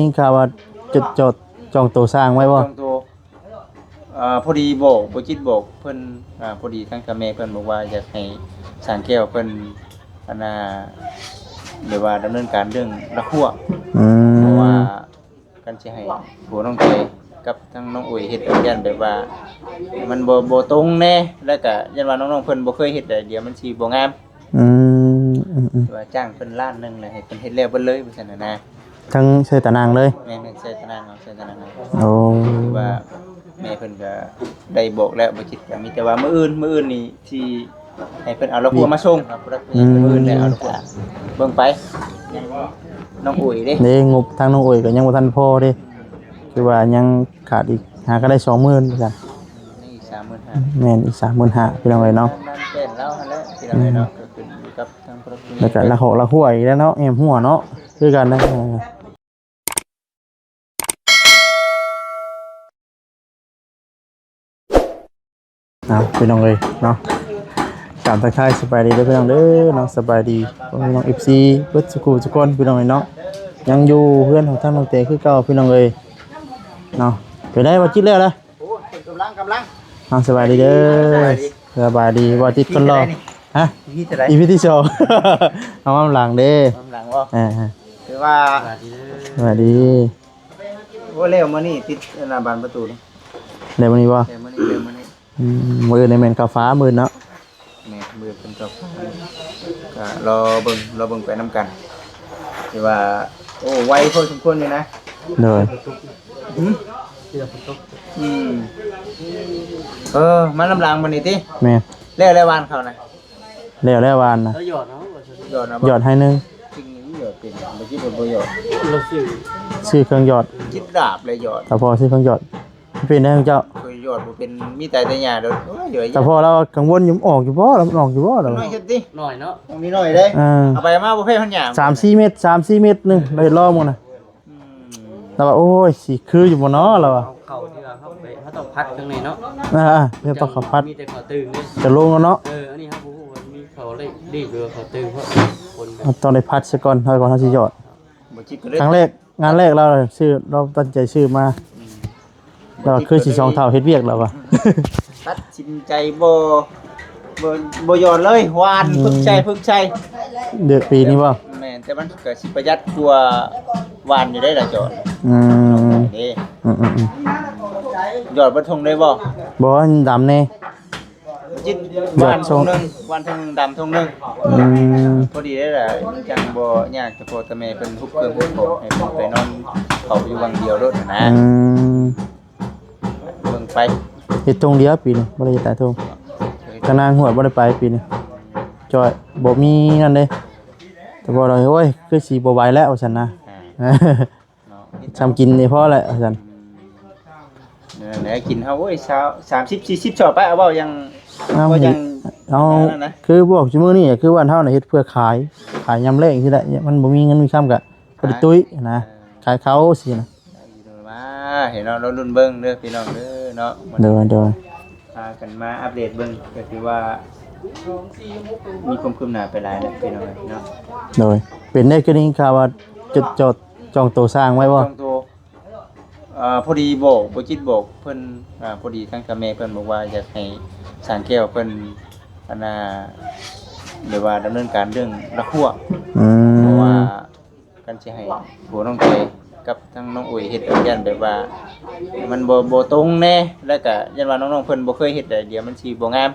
นี่ข่าวว่าจดจองตัวสร้างไว้บ่จองตัวพอดีบอกบ่จิตบอกเพิ่นพอดีทางกับแม่เพิ่นบอกว่าอยากให้สร้างแก้วเพิ่นอันน่ะหรือว่าดำเนินการเรื่องละคั่วเพราะว่ากันสิให้ผัวน้องเตกับทั้งน้องอุ๋ยเฮ็ดยันแบบว่ามันบ่ตรงแน่แล้วก็ยันว่าน้องๆเพิ่นบ่เคยเฮ็ดได้เดี๋ยวมันสิบ่งามว่าจ้างเพิ่นล้านนึงแล้วให้เพิ่นเฮ็ดแล้วเบิดเลยว่าซั่นน่ะนะทั้งใช้ตะนางเลยแม่นๆใช้ตารางเอาใช้ตารางเอาโอ้ว่าแม่เพิ่นก็ได้บอกแล้วบ่คิดก็มีแต่ว่ามื้ออื่นนี่ที่ให้เพิ่นเอาละพัวมาส่งครับมื้ออื่นแล้วเอาละพัวเบิ่งไปน้องอุ๋ยเด้เด้งบทางน้องอุ๋ยก็ยังบ่ทันพอเด้คือว่ายังขาดอีกหาก็ได้ 20,000คือกันนี่35,000แม่นอีก 35,000พี่น้องเอ้ยเนาะนั่นเป็นแล้วหั่นแหละพี่น้องเอ้ยเนาะก็ขึ้นอยู่กับทางครอบครัวแล้วก็ละหอกละหัวอีกแล้วเนาะแอมหัวเนาะคือกันนะพี่น้องเอ้ยเนาะตามทักทายสบายดีเด้อพี่น้องเด้อเนาะสบายดีพี่น้อง FC เบิดสุขุทุกคนพี่น้องเอ้ยเนาะยังอยู่เพื่อนของท่านน้องเตคือเก่าพี่น้องเอ้ยเนาะไปได้บ่จิตแล้วล่ะโอ้กำลังสบายดีเด้อสบายดีบ่จิตคนรอฮะอีพีที่2เอามาหลังเด้อหลังบ่คือว่าสวัสดีโอ้เร็วมื้อนี้ติดหน้าบานประตูนี่เร็วมื้อนี้บ่เร็วมื้อนี้มื้อในแม่นกาฟ้ามื้อเนาะแม่มือเป็นกับก็รอเบิ่งไปนำกันคือว่าโอ้ไวพอสมควรอยู่นะเลยมาลำลางมันนี่ติแม่แล้ววานเขานะแล้ววานนะหยอดเนาะหยอดให้นึงจริงนี่หยอดเป็นบ่คิดว่าบ่หยอดเราซื้อเครื่องหยอดคิดดาบเลยหยอดแต่พอซื้อเครื่องหยอดเป็นได้ของเจ้าเคยหยอดบ่เป็นมีแต่หญ้าเด้อเยอะแต่พอเรากังวลอยู่ออกอยู่บ่เราออกอยู่บ่เราน้อยเฮ็ดติน้อยเนาะมีน้อยเด้เอาไปมาบ่เพ่พันหญ้า3-4 เมตร3-4 เมตรนึงเราเฮ็ดรอหมดน่ะแต่ว่าโอ้ยสิคืออยู่บ่เนาะเราอ่ะเข้าที่ว่าเข้าไปเฮาต้องพัดข้างในเนาะเดี๋ยวต้องขับพัดมีแต่เขาตึงนี่จะลงแล้วเนาะอันนี้ครับมีเขาเลยรีบเรือเขาตึงเพราะคนต้องได้พัดซะก่อนเฮาก่อนเฮาสิหยอดบ่คิดก็ครั้งแรกงานแรกเราชื่อเราตั้งใจชื่อมาเราคือสิ2เท่าเฮ็ดเวียกแล้วว่ะตัดสินใจบ่หยอดเลยหวานพึ่งใจเดือนปีนี้บ่แม่นแต่มันก็สิประหยัดกว่าหวานอยู่ได้ล่ะจอดนี่หยอดบ่ทงได้บ่ดำแน่จิตหวานทงนึงหวานทงนึงดำทงนึงพอดีได้ล่ะจังบ่ยากแต่พอแต่แม่เพิ่นทุบเครื่องทุบของให้เพิ่นไปนอนเขาอยู่วังเดียวโลดนะเบิ่งไปเฮ็ดทงเดียวปีนี้บ่ได้เฮ็ดหลายทงกะนางหัวบ่ได้ไปปีนี้จอยบ่มีนั่นเด้แต่บ่ได้โอ้ยคือสิบ่ไหวแล้วว่าซั่นนะทำกินนี่พอแล้วว่าซั่นแหน่กินเฮาโอ้ย30-40ชอบไปเอาเว้ายังบ่ยังเอาคือพวกซุมื้อนี้คือว่าเฮาน่ะเฮ็ดเพื่อขายยามแลงซี่แหละมันบ่มีเงินมีค่ำก็บ่ได้ตุ้ยนะขายเขาสินะมาเห็นเรารุ่นเบิ่งเด้อพี่น้องเด้อเนาะเด้อพากันมาอัปเดตเบิ่งก็คือว่ามีความคืบหน้าไปหลายแล้วพี่น้องเนาะโดยเป็นได้คือนี้ข่าวว่าจดจองตัวสร้างไว้บ่จองตัวพอดีบอกบ่จิตบอกเพิ่นพอดีทางกับแม่เพิ่นบอกว่าอยากให้สร้างแก้วเพิ่นอันน่ะหรือว่าดำเนินการเรื่องละคั่วเพราะว่ากันสิให้ผัวน้องเตกับทั้งน้องอุ๋ยเฮ็ดยันแบบว่ามันบ่ตรงแน่แล้วก็ยันว่าน้องๆเพิ่นบ่เคยเฮ็ดได้เดี๋ยวมันสิบ่งาม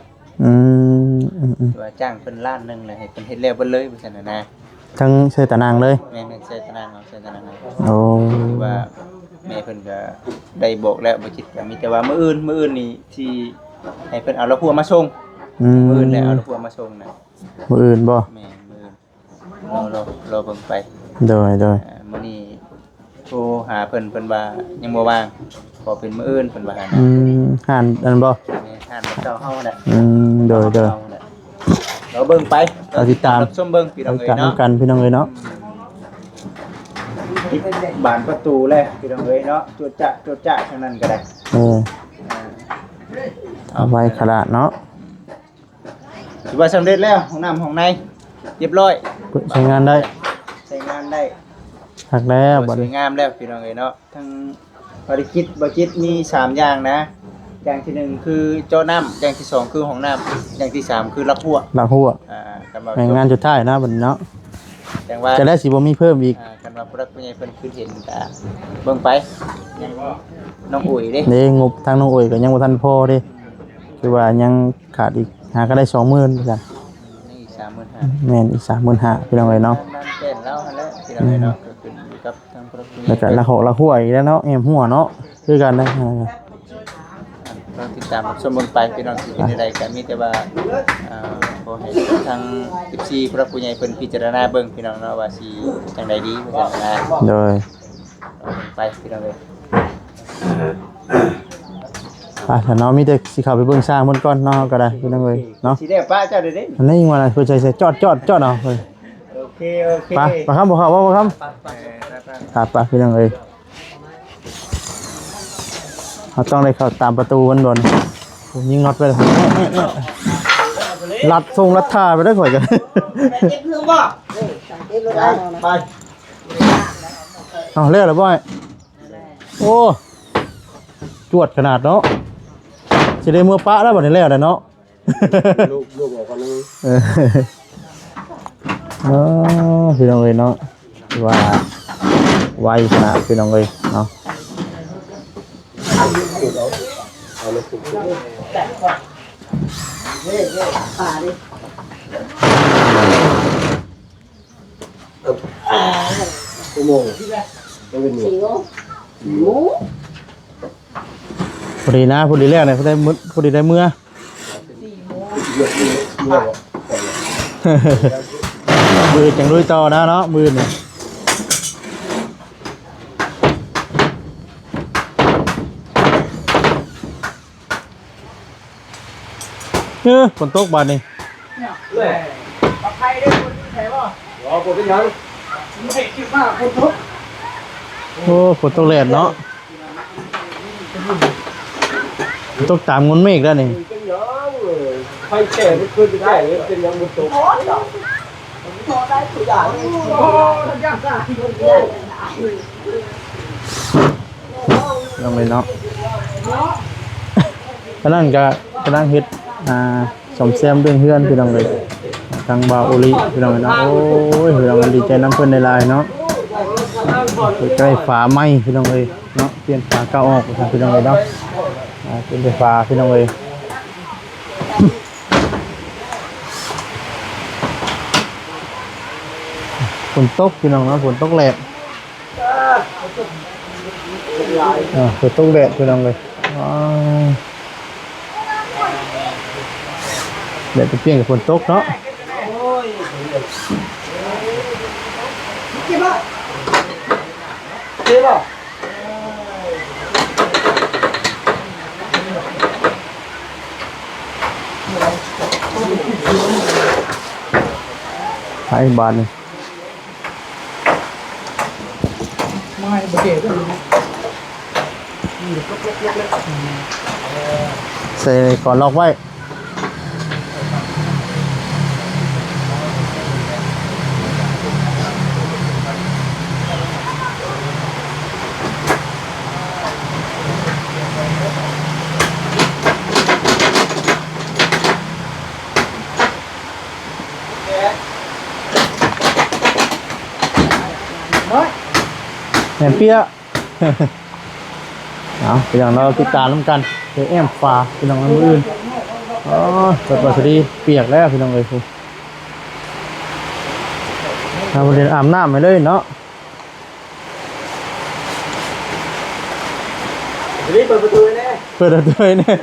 ว่าจ้างเพิ่นล้านนึงแล้วให้เพิ่นเฮ็ดแล้วเบิดเลยว่าซั่นน่ะนะทั้งใช้ตะนางเลยแม่นใช้ตะนางเอาใช้ตะนางเอาโอ้ว่าแม่เพิ่นก็ได้บอกแล้วบ่คิดก็มีแต่ว่ามื้ออื่นนี่ที่ให้เพิ่นเอาละพัวมาส่งมื้ออื่นแล้วเอาละพัวมาส่งน่ะมื้ออื่นบ่แม่มื้อรอเบิ่งไปโดยมื้อนี้โทรหาเพิ่นว่ายังบ่ว่างขอเป็นมื้ออื่นเพิ่นว่าหั่นห่านอันบ่ห่านเจ้าเฮาน่ะโดยเราเบิ่งไปติดตามชมเบิ่งพี่น้องเอ้ยเนาะกันพี่น้องเอ้ยเนาะบานประตูเลยพี่น้องเอ้ยเนาะจดจะเท่านั้นก็ได้เอาไว้ขนาดเนาะถือว่าสำเร็จแล้วห้องน้ำห้องในเรียบร้อยใช้งานได้ท คักแล้วบัด สว นี้ ยงามแล้วพี่น้องเอ้ยเนาะทั้งบริกิตบ่จิตมี3อย่างนะอย่างที่1คือเจาะน้ำอย่างที่2คือห้องน้ำอย่างที่3คือรับหัว หลักหัว กันว่า แม่งงานสุดท้ายนะบัดนี้เนาะ จังว่า จะได้สิบ่มีเพิ่มอีก กันว่าผู้รักผู้ใหญ่เพิ่นคือเห็นก็เบิ่งไปยังน้องอุ๋ยเด้ เด้งบทางน้องโอ้ยก็ยังบ่ทันพอเด้คือว่ายังขาดอีกหาก็ได้ 20,000คือกัน นี่อีก35,000 แม่นอีก 35,000พี่น้องเอ้ยเนาะ นั่นเป็นแล้วหั่นแหละพี่น้องเอ้ยเนาะก็ขึ้นอยู่กับทางผู้รักผู้ใหญ่ แล้วก็ละหอกละหัวอีกแล้วเนาะแอมหัวเนาะคือกันนะ เราติดตามรับชมเบิ่งไปพี่น้องสิเป็นจังไดก็มีแต่ว่าขอให้ทาง14ผู้รักผู้ใหญ่เพิ่นพิจารณาเบิ่งพี่น้องเนาะว่าสิจังไดดีว่าจังไดนะ โดย เอาไปพี่น้องเอ้ย ถ้าเนาะมีแต่สิเข้าไปเบิ่งสร้างมันก่อนเนาะก็ได้พี่น้องเอ้ยเนาะ สิได้ป้าเจ้าเด้อเด้ อันนี้ว่าอะไรเพิ่นใจจอดเอาเฮ้ย โอเค ไปครับบ่ครับบ่ครับครับไปพี่น้องเอ้ยเราต้องได้เข้าตามประตูมันก่อนผมยิงน็อตไปเลยลัดทรงลัดท่าไปได้ข่อยกัน ไป เอาเรียกแล้วบ่อยโอ้จวดขนาดเนาะสิได้มือปะแล้วบัดนี้แล้วเนาะ ลูกบอกกันนึง เนาะพี่น้องเอ้ยเนาะว่าไวขนาดพี่น้องเอ้ยเนาะพอดีนะพอดีแรกเนี่ยพอดีได้เมื่อมือจังลุยต่อนะเนาะมือเนี่ยฝนตกบาดนี่โอ้ฝนตกแรงเนาะฝนตกตามงนเมฆแล้วนี่ ไฟแก่ไม่ขึ้นได้เลยเป็นยังมุดตก ลงเลยเนาะกำลังเฮ็ดสมแซมเรื่องเฮือนพี่น้องเลยทางบาโอลิพี่น้องเนาะโอ้ยพี่น้องดีใจน้ำเพิ่นในลายเนาะใกล้ฝาไหมพี่น้องเลยเนาะเปลี่ยนฝาเก่าออกพี่น้องเลยเนาะเป็นไฟฟ้าพี่น้องเลยฝนตกพี่น้องเนาะฝนตกแหลกฝนตกแดดพี่น้องเลยแดดจะเปลี่ยนกับฝนตกเนาะไอ้บานนี่ใส่ก่อนล็อกไว้แหนเปี้ยเอาไปอย่างเราติดตามน้ำกันเดี๋ยวแอมฟ้าพี่น้องมืออื่นอ๋อสดสดีเปียกแล้วพี่น้องเลยคุณเราเรียนอาบน้ำไปเลยเนาะ รีบเปิดประตูแน่ เปิดประตูเนี่ย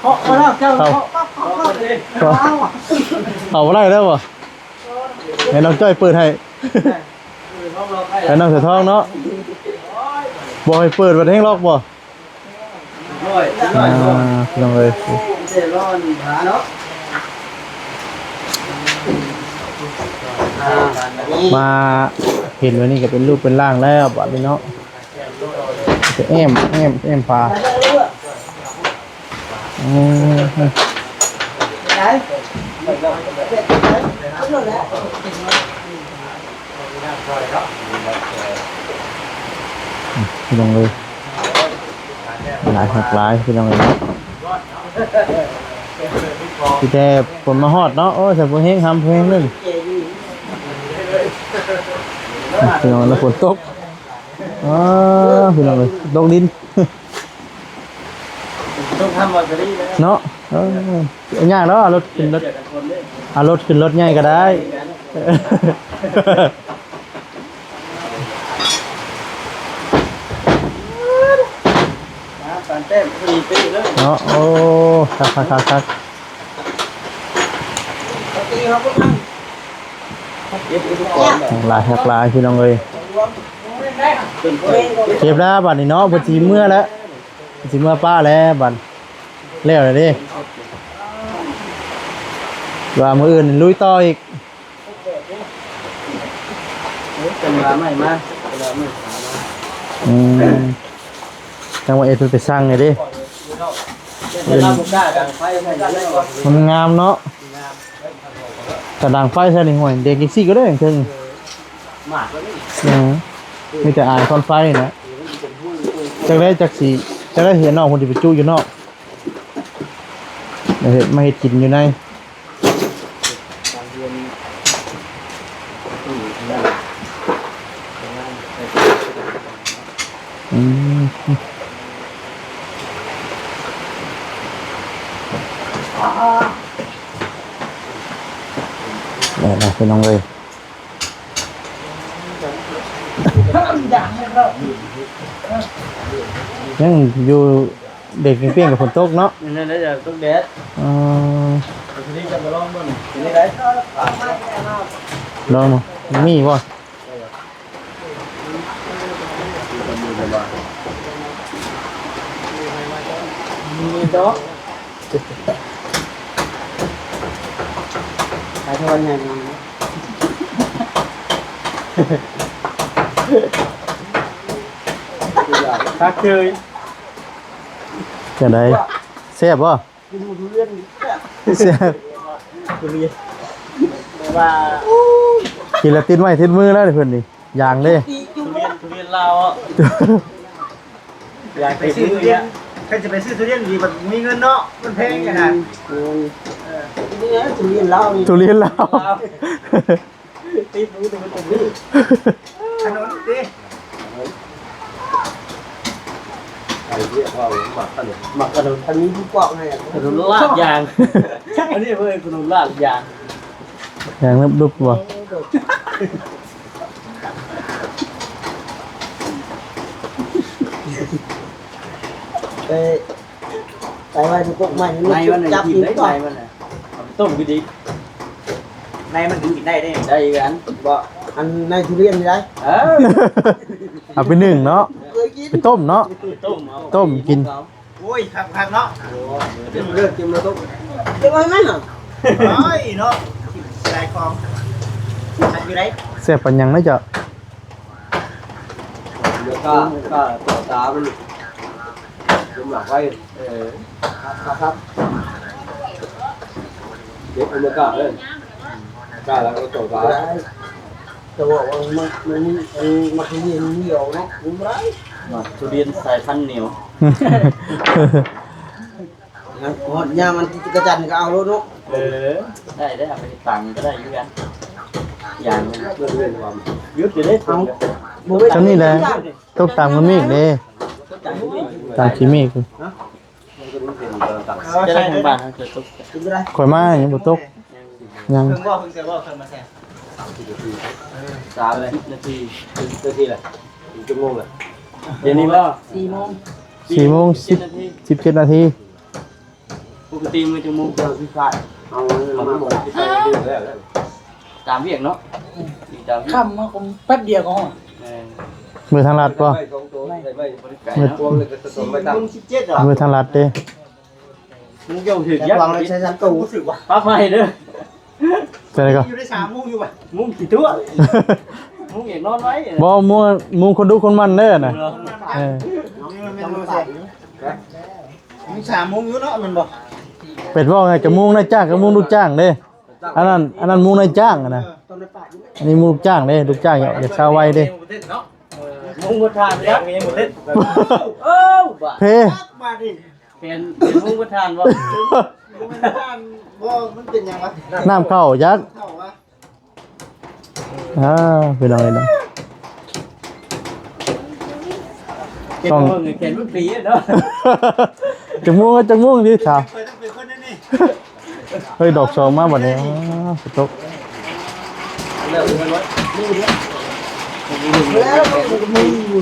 เขาแล้วเจ้าเขาเอาอะไรแล้ววะให้น้องจ้อยเปิดให้ให้น้องเสือทองเนาะบอกให้เปิดวันแห้งล็อกบ่ลองเลยมาเห็นวันนี้ก็เป็นรูปเป็นร่างแล้วบ่พี่เนาะจะแอมพา พี่น้องเลยหลายหักหลายพี่น้องเลยพี่แต่ฝนมาฮอดเนาะโอ้ใส่พวกแห้งทำพวกแห้งนึงพี่น้องแล้วฝนตกพี่น้องเลยตกดิน ต้องทำมาจะได้เลย เนาะยากแล้วรถขึ้นรถรถขึ้นรถง่ายก็ได้ ตอนเต้นฟรีปีเลย เนาะโอ้คักตีเขาก็นั่งเย็บทุกคน หลายหักหลายพี่น้องเลย เป็นคน เก็บแล้วบัดนี้เนาะพอดีเมื่อแล้วพอดีเมื่อป้าแล้วบัดแล้วเลยดิว่ามืออื่นลุยต่ออีก เป็นมาใหม่มาเวลาไม่ จังหวะเอ็ดไปสร้างไงดิ เวลาบุกได้ดังไฟให้ได้ก่อน มันงามเนาะแต่ดังไฟใช่ไหมห่วยเด็กกิ๊กซี่ก็ได้อย่างเช่น หมากก็นี่ มีแต่อ่านคอนไฟนะจากสีจะได้เห็นนอกคนที่ไปจู้อยู่นอกเห็นมาเห็ดกินอยู่ในนี่เป็นน้องเลยยังอยู่เด็กเปี้ยงกับฝนตกเนาะ นั่นแหละจะต้องแดดทีนี้จะมาลองบ้างทีนี้ได้ ลองมีบ่ มีดอกขายเท่าไหร่คักเคย จะได้แซ่บบ่ กินทุเรียน แซ่บ ทุเรียนว่า กินแล้วติดไม้ติดมือแล้วเพิ่นนี่อย่างเด้ ทุเรียนลาวอ่ะอยากไปซื้อทุเรียนใครจะไปซื้อทุเรียนดีมันมีเงินเนาะมันแพงไงฮะนี่ทุเรียนลาวนี่ ทุเรียนลาว ตีฟูตรงนี้ถนนดิไอ้เรียกว่าหมักขนมทางนี้ผู้กว้างให้ขนมลาดยางอันนี้เพื่อนขนมลาดยาง อย่างนึบๆบ่ ไปไว้ทุกพวกมัน ในมันจับกินได้ในมันน่ะต้มก็ดีในมันกินได้ได้กันบ่ อันในทุเรียนนี่ได้ เอาไปนึ่งเนาะ เคยกิน ไปต้มเนาะ ต้ม ต้มกิน โอ้ยคักๆเนาะ จิ้มเลือดจิ้มแล้วต้ม เก็บไว้ไหมน่ะ โอ้ยเนาะหลายของทันอยู่ไหน แซ่บปันยังนะจ๊ะ แล้วก็ต่อตามันจิ้มหลักไว้ครับเดี๋ยวเอามากล้าเลยกล้าแล้วก็ต่อตา จะบอกว่ามันทุเรียนเหนียวเนาะมันไร ทุเรียนสายพันธุ์เหนียว หอดยามันกระจันก็เอาแล้วเนาะ ได้เอาไปตังก็ได้อยู่กันอย่างเรื่อยๆความยึดจะได้ทำ จำนี่แหละตกตามมันมีอีกเด้ตามขี้มีอีก จะได้ทั้งบ้านทั้งเกิดทุก กินไม่ได้ ข่อยมายังบ่ตกยัง เพิ่งว่าเพิ่งเสียว่าเพิ่งมาแซ่ 30 นาทีนาทีแหละ1 ชั่วโมงแหละเดี๋ยวนี้ว่า 4 โมง 4 โมง นาที 17 นาที ปกติมันจะมุกเดียวที่ขาดเอามาหมดที่ไปเรื่อยแล้วตามเวียงเนาะตามเวียง ค่ำมาผมแป๊บเดียวก็หอด มือทางลัดป่ะ มึง17เหรอ มือทางลัดเด้ มึงเกี่ยวถึง แต่ ยัก วาง ษ์ ในใช้ชั้นตู้ รู้สึกว่า ปั๊บมาให้เด้อ ใช่ก็ อยู่ได้3 โมงอยู่ป่ะ มึงกี่ตัวมึงอยากนอนไว้ บ่มูคนดูคนมันเด้อน่ะเออ มันบ่แซ่มี3 โมงอยู่เนาะมันบ่ เป็ดว่าไงจะมุงนะจ้างกับมุงลูกจ้างเด้ ต อันนั้นมุงนายจ้างอะนะอันนี้มุงลูกจ้างเด้ลูกจ้างอยากชาวไวเด้ มุ้งกระทานไปแล้วมีหมดเล็ดบ้า เพ มาดิ เป็นมุ้งกระทานบ่ มันเป็นยังไง น้ำเข้ายักษ์ เข้าวะ ไปลองเลยนะ เก็บเงินเก็บรุ่นปีเนาะ จังม่วงดิถามเฮ้ยดอกสองมาบัดนี้สต๊อก แล้วมันว่า แล้วมันมีอยู่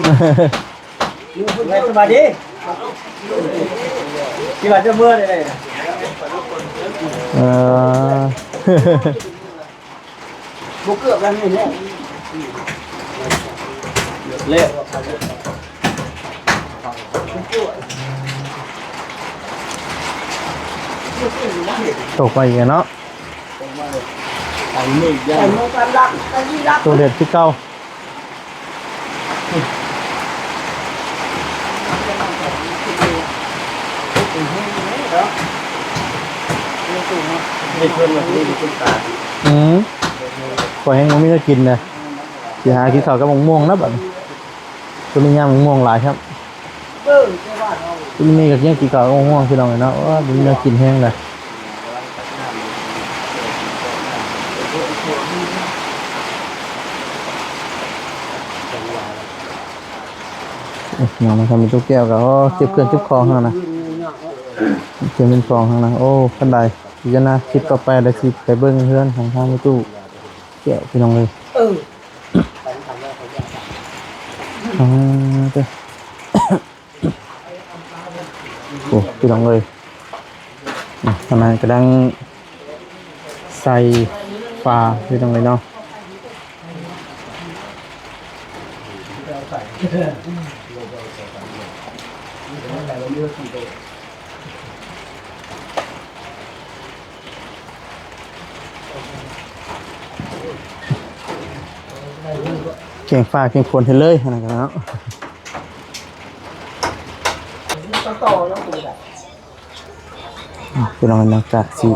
ไงสบายดีที่ว่าจะเมื่อเลย บุกเกือบแล้วนี่เนี่ย เละ ตกไปอีกเนาะ อันนี้ยั แต่ ง โมกันรักแต่ยี่รัก ตัวเด็ดที่เก้า ไม่เพิ่มเลยนี่เป็นตา ปล่อยให้มันไม่ได้กินเลยสิหากินข้าวกับมะม่วงนะบัดนี้ตัวนี้ย่างมะม่วงหลายครับ เออใช่ว่าเรา ตัวนี้กับย่างกินข้าวกับมะม่วงคือเราเนาะว่ามันน่ากินแห้งเลยอย่างมันทำเป็นตุ๊กแก้วกับเจ็บเกินเจ็บคอข้างนะเจ็บเป็นฟองข้างนะโอ้ขันใดพิจารณาคลิปต่อไปแล้วสิไปเบิ้งเพื่อนของทางในตู้แก้วพี่น้องเลย เออ เด้อโอ้พี่น้องเลยทำไมกระดังใส่ปลาพี่น้องเลยเนาะเก่งฟ้าเก่งฝนเห็นเลยอะไรกันเนาะ ต่อแล้วกูแบบ พี่น้องนักกะสิ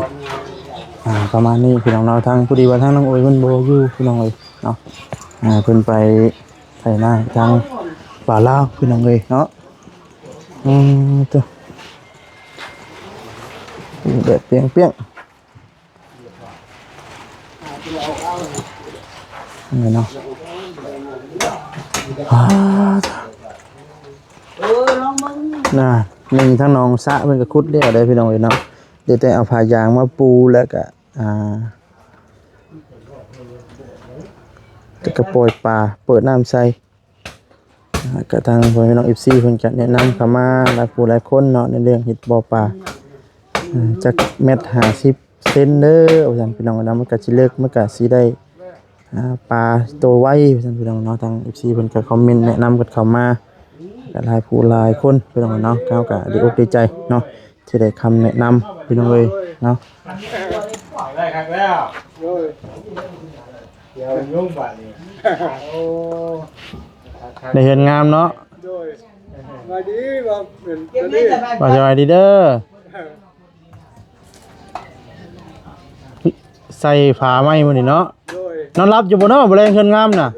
ประมาณนี้พี่น้องเราทางผู้ดีว่าทางน้องโอ้ยมันโบอยู่พี่น้องเลยเนาะเพิ่นไปไถนาทางป่าลาวพี่น้องเลยเนาะตัวเด็ดเปียงเปียงนี่เนาะ น้องมึง น่ะนี่ทั้งน้องสะเพิ่นก็ขุดเรียกได้พี่น้องเอ้ยเนาะเดี๋ยวแต่เอาผ้ายางมาปูแล้วก็ก็ปล่อยปลาเปิดน้ำใส่ก็ทางพี่น้อง FC เพิ่นก็แนะนำเข้ามาหลายผู้หลายคนเนาะในเรื่องเฮ็ดบ่อปลาจักเม็ด50เซนเด้อว่าซั่นพี่น้องเนาะมันก็สิเลิกมันก็สิได้ปลาโตไวว่าซั่นพี่น้องเนาะทาง FC เพิ่นก็คอมเมนต์แนะนำกันเข้ามาก็หลายผู้หลายคนพี่น้องเนาะเขาก็ดีอกดีใจเนาะที่ได้คำแนะนำพี่น้องเอ้ยเนาะ ได้ครั้งแล้ว โอ้ย เดี๋ยวยุ่งป่านนี้ โอ้ ได้เห็นงามเนาะ โดยมาดีว่าเป็น เก็บ ดี นี่จะไป ว่าสบายดีเด้อใส่ผ้าไหมมื้อนี้เนาะ โดย นอนรับอยู่บ่เนาะบ่แรงเพิ่นงามน่ะ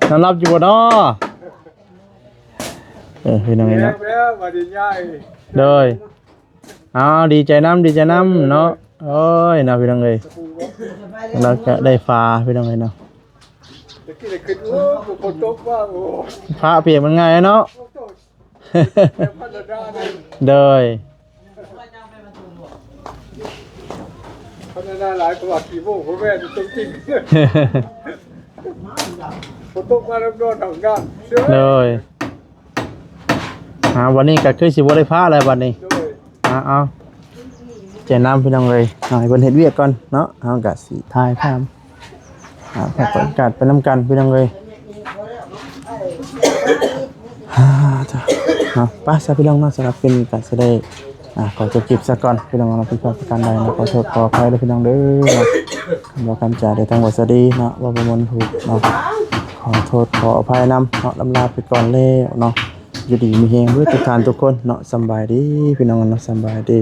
นอนรับอยู่บ่เนาะพี่น้องเอ้ยเนาะ แล้วมาดีใหญ่ โดยดีใจน้ำเนาะโอ้ยนะพี่น้องเอ้ยเราจะได้ฟ้าพี่น้องเอ้ยเนาะ ตะกี้ได้ขึ้นโอ้คนตกว่าโอ้ ฟ้าเปียกมันง่ายเนาะ พัฒนาได้ โดย พัฒนาหลายกว่ากี่โมงพ่อแม่จะต้องจริงคนตกมาแล้วก็ทำงานเชื่อ โดยวันนี้ก็คือสิบ่ได้ฟ้าอะไรวันนี้ โดย เอาใจน้ำพี่น้องเลยหน่อยเพิ่นเฮ็ดเวียกก่อนเนาะเอากะสิทายภาพพอเปิดการไปน้ำกันพี่น้องเลยป้าซะพี่น้องเนาะสำหรับเป็นการแสดงขอจบคลิปซะก่อนพี่น้องเราเป็นความประการใดนะขอโทษขออภัยด้วยพี่น้องเด้อบอกคำจ่าได้ทั้งหมดสวัสดีเนาะว่าประมวลถูกเนาะขอโทษขออภัยนำเนาะลำลาไปก่อนแล้วเนาะอยู่ดีมีเฮงด้วยทุกท่านทุกคนเนาะสำบายดีพี่น้องเนาะสำบายดี